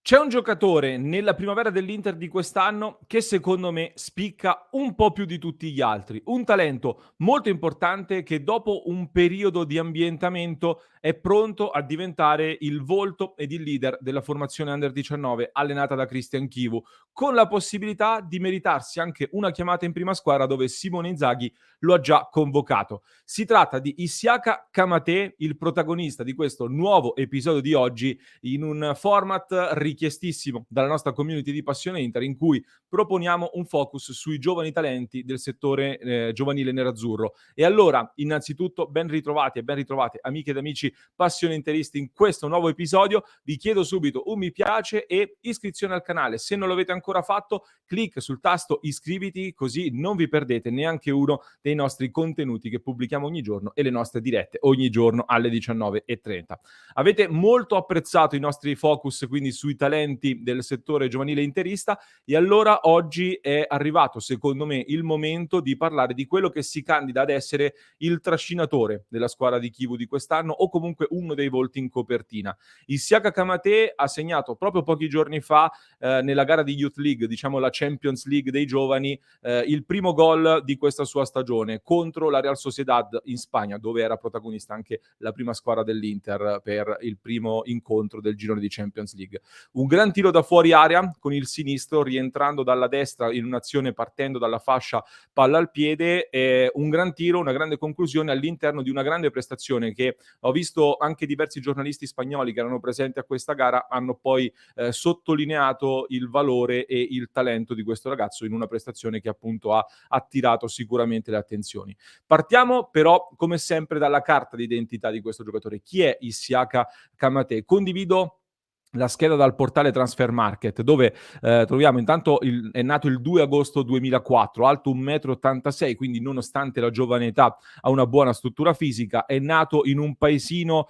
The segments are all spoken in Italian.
C'è un giocatore nella primavera dell'Inter di quest'anno che secondo me spicca un po' più di tutti gli altri. Un talento molto importante che dopo un periodo di ambientamento è pronto a diventare il volto ed il leader della formazione Under 19 allenata da Christian Chivu, con la possibilità di meritarsi anche una chiamata in prima squadra dove Simone Inzaghi lo ha già convocato. Si tratta di Isiaka Kamate, il protagonista di questo nuovo episodio di oggi in un format richiestissimo dalla nostra community di Passione Inter, in cui proponiamo un focus sui giovani talenti del settore giovanile nerazzurro. E allora, innanzitutto, ben ritrovati e ben ritrovate amiche ed amici Passione Interisti in questo nuovo episodio. Vi chiedo subito un mi piace e iscrizione al canale. Se non l'avete ancora fatto, clic sul tasto iscriviti, così non vi perdete neanche uno dei nostri contenuti che pubblichiamo ogni giorno e le nostre dirette ogni giorno alle 19:30. Avete molto apprezzato i nostri focus quindi sui talenti del settore giovanile interista e allora oggi è arrivato secondo me il momento di parlare di quello che si candida ad essere il trascinatore della squadra di Chivu di quest'anno o comunque uno dei volti in copertina. Isiaka Kamate ha segnato proprio pochi giorni fa nella gara di Youth League, diciamo la Champions League dei giovani, il primo gol di questa sua stagione contro la Real Sociedad in Spagna, dove era protagonista anche la prima squadra dell'Inter per il primo incontro del girone di Champions League. Un gran tiro da fuori area con il sinistro rientrando dalla destra in un'azione partendo dalla fascia palla al piede, un gran tiro, una grande conclusione all'interno di una grande prestazione che ho visto anche diversi giornalisti spagnoli che erano presenti a questa gara hanno poi sottolineato il valore e il talento di questo ragazzo in una prestazione che appunto ha attirato sicuramente le attenzioni. Partiamo però come sempre dalla carta d'identità di questo giocatore. Chi è Isiaka Kamate? Condivido la scheda dal portale Transfer Market, dove troviamo intanto è nato il 2 agosto 2004, alto 1,86 m, quindi nonostante la giovane età ha una buona struttura fisica, è nato in un paesino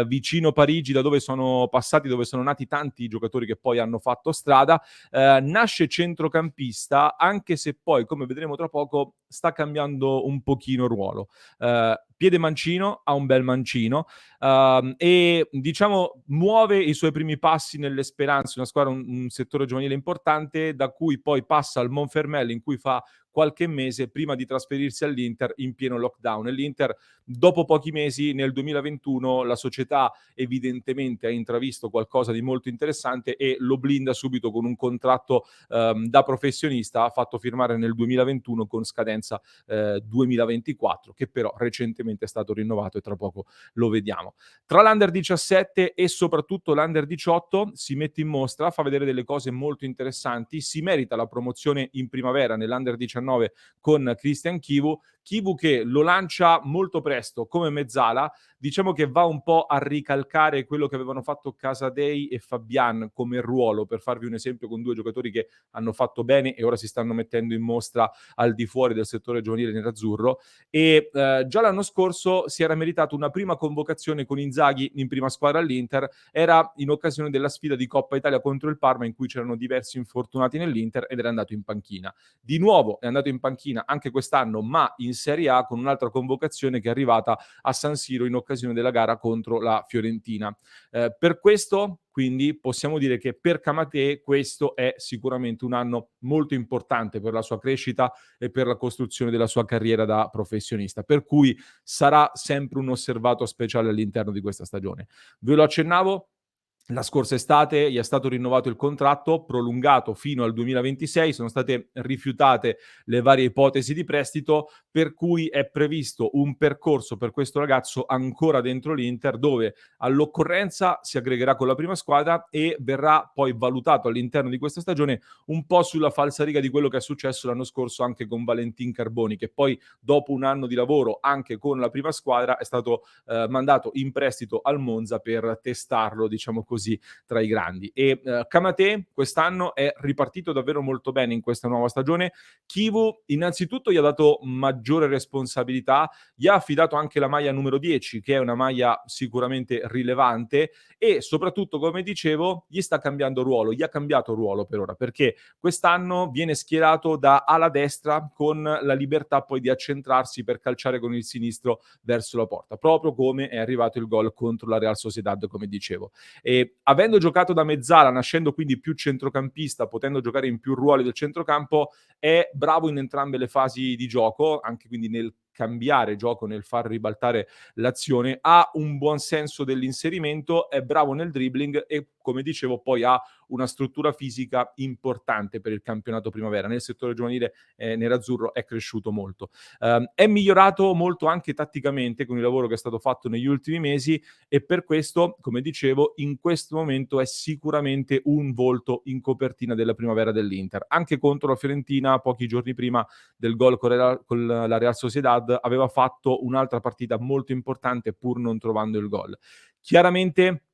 vicino Parigi, da dove sono passati, dove sono nati tanti giocatori che poi hanno fatto strada, nasce centrocampista, anche se poi, come vedremo tra poco, sta cambiando un pochino ruolo. Piede mancino, ha un bel mancino, e diciamo muove i suoi primi passi nelle speranze, una squadra, un settore giovanile importante, da cui poi passa al Monfermel in cui fa qualche mese prima di trasferirsi all'Inter in pieno lockdown. E l'Inter dopo pochi mesi, nel 2021, la società evidentemente ha intravisto qualcosa di molto interessante e lo blinda subito con un contratto da professionista, ha fatto firmare nel 2021 con scadenza 2024, che però recentemente è stato rinnovato e tra poco lo vediamo. Tra l'Under 17 e soprattutto l'Under 18 si mette in mostra, fa vedere delle cose molto interessanti, si merita la promozione in primavera nell'Under 19 con Christian Chivu che lo lancia molto presto come mezzala, diciamo che va un po' a ricalcare quello che avevano fatto Casadei e Fabian come ruolo, per farvi un esempio con due giocatori che hanno fatto bene e ora si stanno mettendo in mostra al di fuori del settore giovanile nerazzurro. E già l'anno scorso si era meritato una prima convocazione con Inzaghi in prima squadra all'Inter, era in occasione della sfida di Coppa Italia contro il Parma in cui c'erano diversi infortunati nell'Inter ed era andato in panchina. Di nuovo è andato in panchina anche quest'anno, ma in Serie A con un'altra convocazione che è arrivata a San Siro in occasione della gara contro la Fiorentina. Per questo quindi possiamo dire che per Kamate questo è sicuramente un anno molto importante per la sua crescita e per la costruzione della sua carriera da professionista, per cui sarà sempre un osservato speciale all'interno di questa stagione. Ve lo accennavo, la scorsa estate gli è stato rinnovato il contratto, prolungato fino al 2026, sono state rifiutate le varie ipotesi di prestito, per cui è previsto un percorso per questo ragazzo ancora dentro l'Inter, dove all'occorrenza si aggregherà con la prima squadra e verrà poi valutato all'interno di questa stagione un po' sulla falsariga di quello che è successo l'anno scorso anche con Valentin Carboni, che poi dopo un anno di lavoro anche con la prima squadra è stato mandato in prestito al Monza per testarlo, diciamo così, tra i grandi. E Kamate quest'anno è ripartito davvero molto bene in questa nuova stagione. Chivu innanzitutto gli ha dato maggiore responsabilità, gli ha affidato anche la maglia numero 10, che è una maglia sicuramente rilevante, e soprattutto, come dicevo, gli sta cambiando ruolo, gli ha cambiato ruolo per ora, perché quest'anno viene schierato da ala destra con la libertà poi di accentrarsi per calciare con il sinistro verso la porta, proprio come è arrivato il gol contro la Real Sociedad, come dicevo. e avendo giocato da mezzala, nascendo quindi più centrocampista, potendo giocare in più ruoli del centrocampo, è bravo in entrambe le fasi di gioco, anche quindi nel cambiare gioco, nel far ribaltare l'azione, ha un buon senso dell'inserimento, è bravo nel dribbling e, come dicevo, poi ha una struttura fisica importante per il campionato primavera. Nel settore giovanile nerazzurro è cresciuto molto. È migliorato molto anche tatticamente con il lavoro che è stato fatto negli ultimi mesi e per questo, come dicevo, in questo momento è sicuramente un volto in copertina della primavera dell'Inter. Anche contro la Fiorentina, pochi giorni prima del gol con la Real Sociedad, aveva fatto un'altra partita molto importante pur non trovando il gol. Chiaramente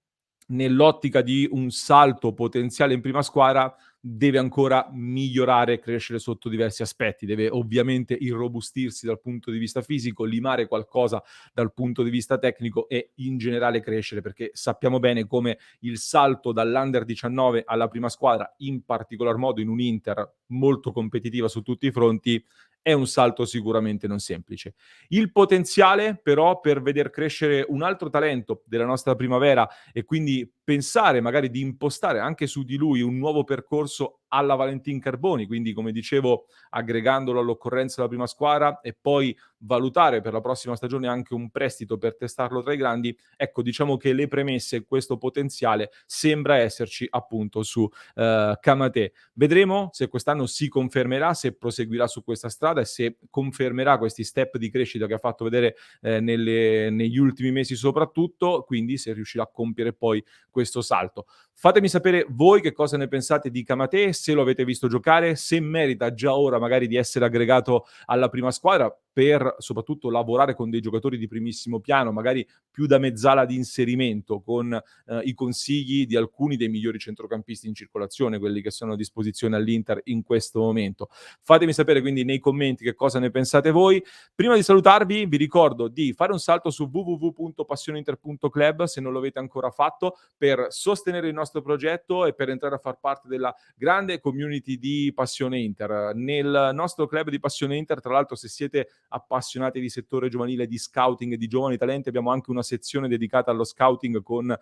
nell'ottica di un salto potenziale in prima squadra, deve ancora migliorare e crescere sotto diversi aspetti. Deve ovviamente irrobustirsi dal punto di vista fisico, limare qualcosa dal punto di vista tecnico e in generale crescere, perché sappiamo bene come il salto dall'Under 19 alla prima squadra, in particolar modo in un Inter molto competitiva su tutti i fronti, è un salto sicuramente non semplice. Il potenziale però per veder crescere un altro talento della nostra primavera e quindi pensare magari di impostare anche su di lui un nuovo percorso alla Valentin Carboni, quindi come dicevo aggregandolo all'occorrenza della prima squadra e poi valutare per la prossima stagione anche un prestito per testarlo tra i grandi, ecco diciamo che le premesse, questo potenziale sembra esserci appunto su Kamate. Vedremo se quest'anno si confermerà, se proseguirà su questa strada e se confermerà questi step di crescita che ha fatto vedere negli ultimi mesi soprattutto, quindi se riuscirà a compiere poi questo salto. Fatemi sapere voi che cosa ne pensate di Kamate, se lo avete visto giocare, se merita già ora magari di essere aggregato alla prima squadra per soprattutto lavorare con dei giocatori di primissimo piano, magari più da mezzala di inserimento, con i consigli di alcuni dei migliori centrocampisti in circolazione, quelli che sono a disposizione all'Inter in questo momento. Fatemi sapere quindi nei commenti che cosa ne pensate voi. Prima di salutarvi vi ricordo di fare un salto su www.passioneinter.club se non lo avete ancora fatto per sostenere il nostro progetto e per entrare a far parte della grande community di Passione Inter. Nel nostro club di Passione Inter, tra l'altro, se siete appassionati di settore giovanile, di scouting e di giovani talenti, abbiamo anche una sezione dedicata allo scouting con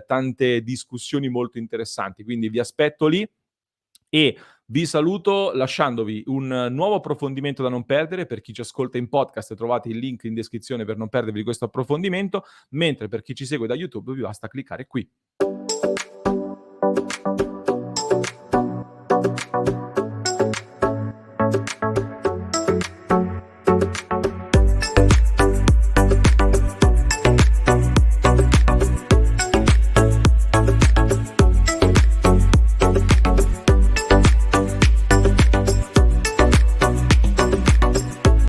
tante discussioni molto interessanti. Quindi vi aspetto lì e vi saluto lasciandovi un nuovo approfondimento da non perdere. Per chi ci ascolta in podcast trovate il link in descrizione per non perdervi questo approfondimento, mentre per chi ci segue da YouTube vi basta cliccare qui.